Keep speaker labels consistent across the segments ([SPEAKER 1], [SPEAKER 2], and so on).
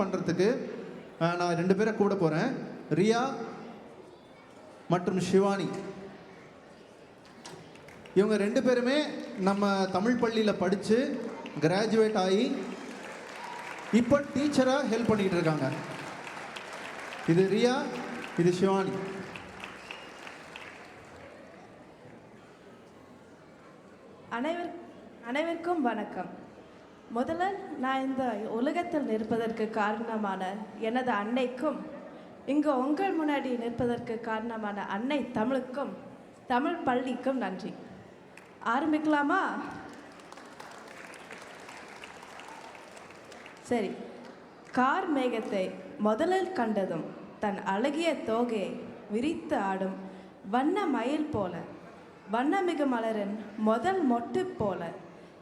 [SPEAKER 1] பண்ணுறதுக்கு நான் 2 பேரை கூட போகிறேன். ரியா மற்றும் ஷிவானி. இவங்க 2 பேருமே நம்ம தமிழ் பள்ளியில் படித்து கிராஜுவேட் ஆகி இப்போ டீச்சராக ஹெல்ப் பண்ணிக்கிட்டு இருக்காங்க. இது ரியா, இது ஷிவானி.
[SPEAKER 2] அனைவருக்கும் வணக்கம். முதல்ல நான் இந்த உலகத்தில் நிற்பதற்கு காரணமான எனது அன்னைக்கும், இங்கு உங்கள் முன்னாடி நிற்பதற்கு காரணமான அன்னை தமிழுக்கும், தமிழ் பள்ளிக்கும் நன்றி. ஆரம்பிக்கலாமா? சரி. கார் மேகத்தை முதலில் கண்டதும் தன் அழகிய தோகையை விரித்து ஆடும் வண்ண மயில் போல, வண்ணமிகு மலரின் முதல் மொட்டு போல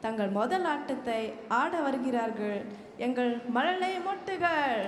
[SPEAKER 2] தங்கள் முதல் ஆட்டத்தை ஆட வருகிறார்கள் எங்கள் மழலை மொட்டுகள்.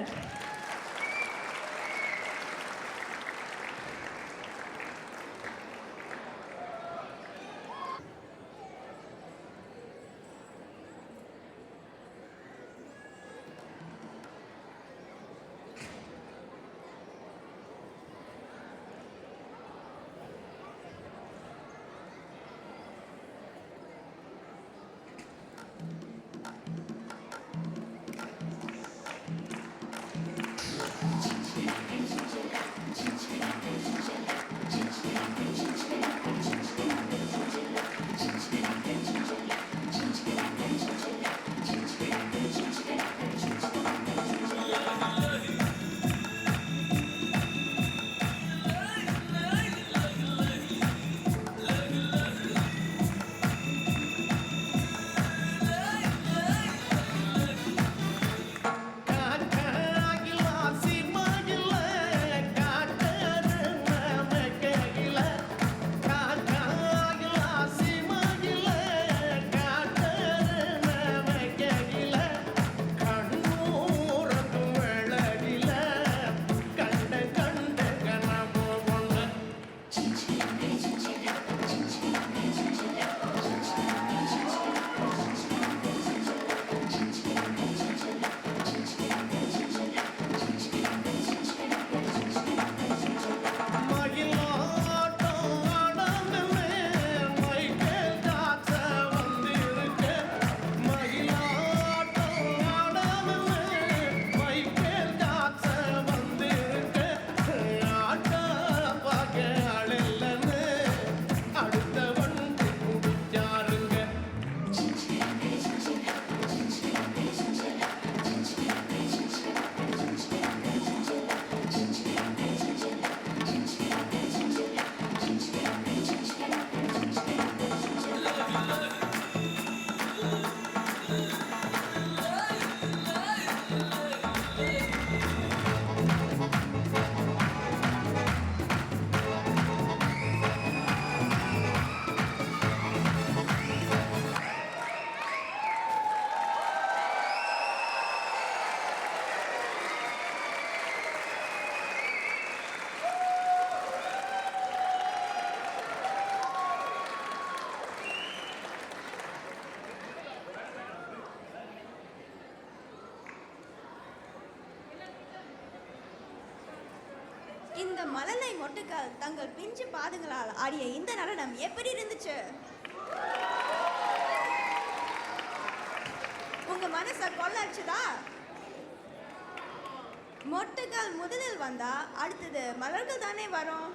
[SPEAKER 3] இந்த மழலை மொட்டுக்கள் தங்கள் பிஞ்சு பாதங்களால் ஆடிய இந்த நடனம் எப்படி இருந்துச்சு? உங்க மனச கொள்ளடிச்சுதா? மொட்டுக்கள் முதலில் வந்தா அடுத்தது மலர்கள் தானே வரும்.